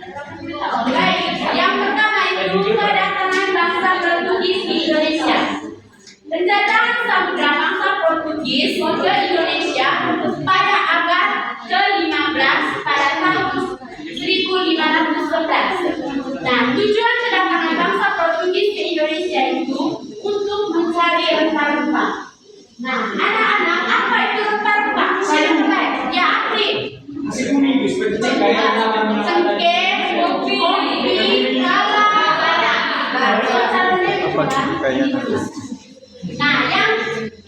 Baik, yang pertama itu kedatangan bangsa Portugis di Indonesia. Penjajahan samudra bangsa Portugis ke Indonesia pada abad ke-15 pada tahun 1511. Nah, tujuan kedatangan bangsa Portugis ke Indonesia itu untuk mencari rempah-rempah. Nah, anak-anak, apa itu rempah-rempah? Ya, Afri. Cengkeh, kopi, kala, nah,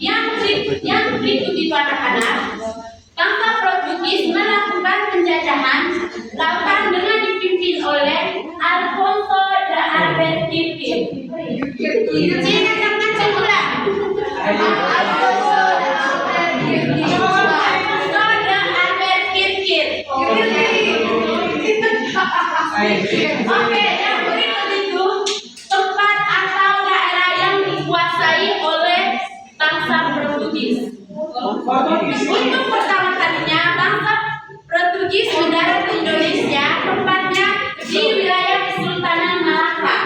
yang berikut itu anak-anak, bangsa Portugis melakukan penjajahan lautan dengan dipimpin oleh Alfonso de Albuquerque. Jangan jangan cemuran. Alfonso de Albuquerque. Oke, yang berikut itu tempat atau daerah yang dikuasai oleh bangsa Portugis. Untuk pertama kalinya bangsa Portugis mendarat di Indonesia, tempatnya di wilayah Kesultanan Malaka.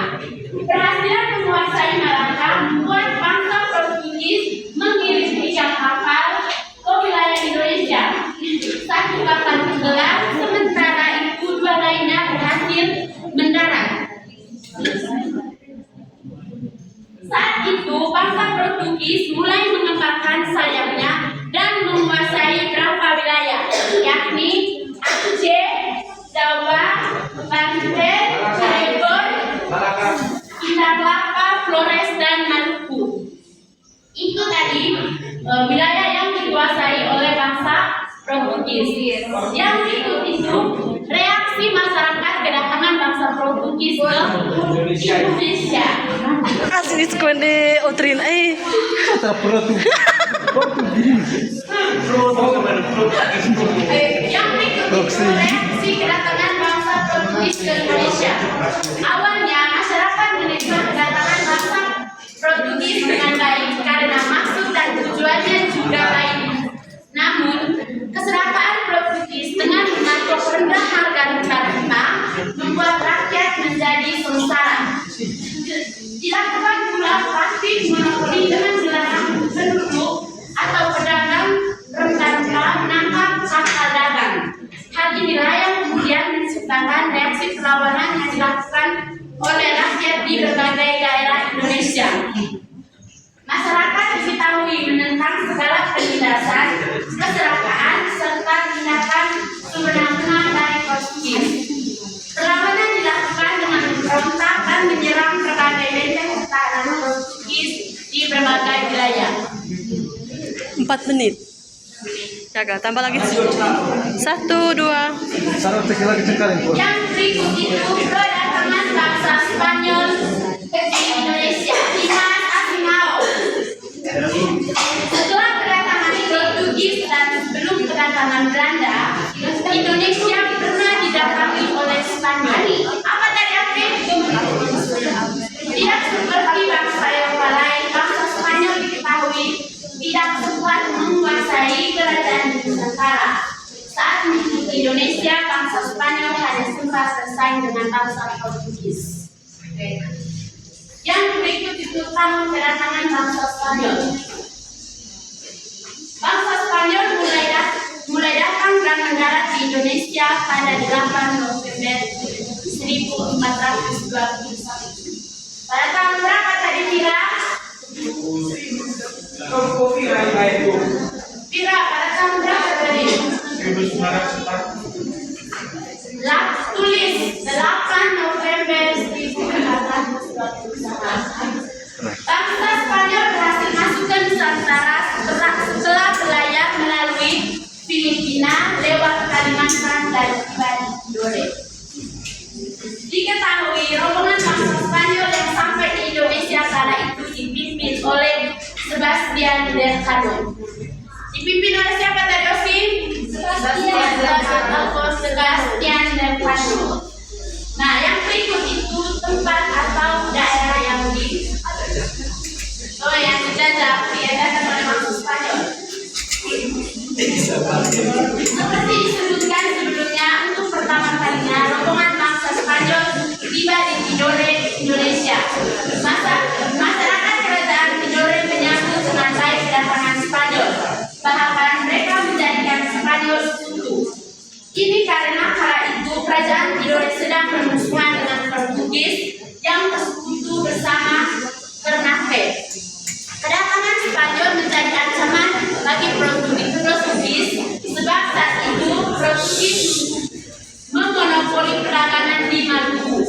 Keberhasilan menguasai Malaka membuat bangsa Portugis mengirim 3 kapal ke wilayah Indonesia. 1 kapal tenggelam, sementara itu 2 lainnya berhasil mendarat. Saat itu bangsa Portugis mulai mengembangkan sayapnya dan menguasai beberapa wilayah, yakni Aceh, Jawa, Banten, Cirebon, Indalaka, Flores, dan Maluku. Itu tadi wilayah yang dikuasai oleh bangsa Portugis. Yang berikut itu reaksi masyarakat kedatangan bangsa Portugis ke Indonesia. Asli sekonde otrin Yang berikut itu reaksi kedatangan bangsa Portugis ke Indonesia. Awalnya masyarakat menerima kedatangan bangsa Portugis dengan baik karena maksud dan tujuannya juga baik. Namun, keserakaan Portugis dengan mengatur rendah harga rempah-rempah membuat rakyat menjadi sengsara. Dilakukan pula praktik monopoli dengan dilarang penduduk atau pedagang rempah-rempah menangkap kapal dagang. Hal inilah yang kemudian menciptakan reaksi perlawanan yang dilakukan oleh rakyat di berbagai daerah Indonesia. Masyarakat diketahui menentang segala penindasan, keserakaan, serta tindakan semena-mena dari Portugis. Perlawanan dilakukan dengan memberontak dan menyerang berbagai benteng pertahanan Portugis di berbagai wilayah. 4 menit. Jaga, tambah lagi 1, 2. Yang berikut itu kedatangan bangsa Spanyol ke Indonesia. Dimas Asimao. Setelah kedatangan Portugis dan sebelum kedatangan Belanda, Indonesia pernah didatangi oleh Spanyol. Apa tadi Afri? Tidak seperti bangsa yang lain, bangsa Spanyol diketahui tidak sempat menguasai kerajaan di Nusantara. Saat menyebut Indonesia, bangsa Spanyol hanya sempat bersaing dengan bangsa Portugis. Yang berikut itu tahun kedatangan bangsa Spanyol. Bangsa Spanyol mulai datang dan mendarat di Indonesia pada 8 November 1421. Pada tahun berapa tadi Vira? Vira, pada tahun berapa tadi? Tulis 8 November 1421. Bangsa Spanyol berhasil masuk ke Nusantara setelah berlayar melalui Filipina lewat Kalimantan dan tiba di Tidore. Diketahui rombongan bangsa Spanyol yang sampai di Indonesia kala itu dipimpin oleh Sebastian Elcano. Dipimpin oleh siapa tadi Osi? Sebastian Elcano. Nah, yang berikut itu tempat atau daerah yang yang dijajah diadakan oleh bangsa Spanyol. Seperti disebutkan sebelumnya, untuk pertama kalinya rombongan bangsa Masyarakat kerajaan Tidore menyambut dengan baik kedatangan Spanyol. Bahkan mereka menjadikan Spanyol sekutu. Ini karena kala itu kerajaan Tidore sedang bermusuhan dengan Portugis yang bersekutu bersama Ternate. Kedatangan Spanyol menjadi ancaman bagi Portugis sebab saat itu Portugis memonopoli perdagangan di Maluku.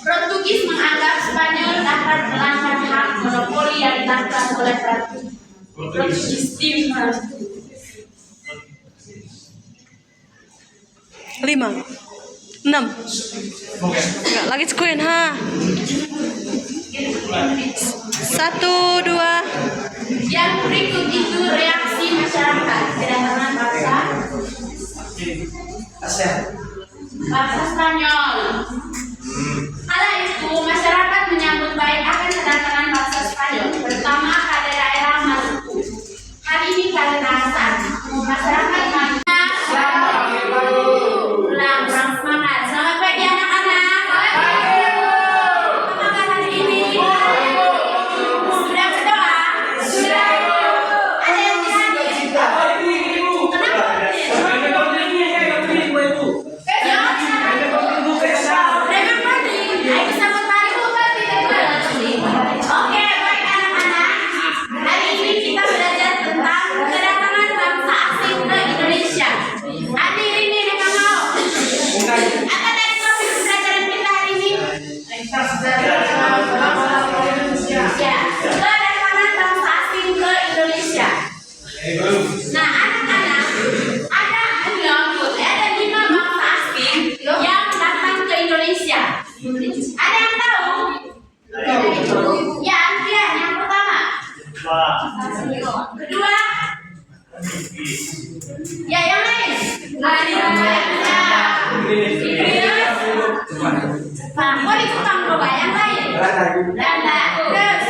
Portugis menganggap Spanyol dapat melanggar hak monopoli yang dilakukan oleh Portugis di Maluku. 5 6 Enggak, lagi screen ha. 1 2 Yang berikut itu reaksi masyarakat kedatangan bangsa Spanyol. Kala itu masyarakat menyambut baik akan kedatangan bangsa Spanyol, terutama pada daerah Maluku. Hal ini karena saat masyarakat Maluku kurang semangat. Selamat pagi anak-anak. Apakah hari ini sudah berdoa? Sudah. Ada yang tidak? Kenapa? Oke, baik anak-anak. Hari ini kita belajar tentang kedatangan bangsa asing ke Indonesia. Hadirin yang mau. Apa dari topik pelajaran kita hari ini? Ya, kedatangan bangsa asing ke Indonesia. Nah, anak-anak, ada 5 bangsa asing yang datang ke Indonesia. Ada yang tahu? Ya, Alfian, yang pertama. Kedua. Ya, yang lain. Nah, boleh tukang coba yang lain. Belanda. Terus.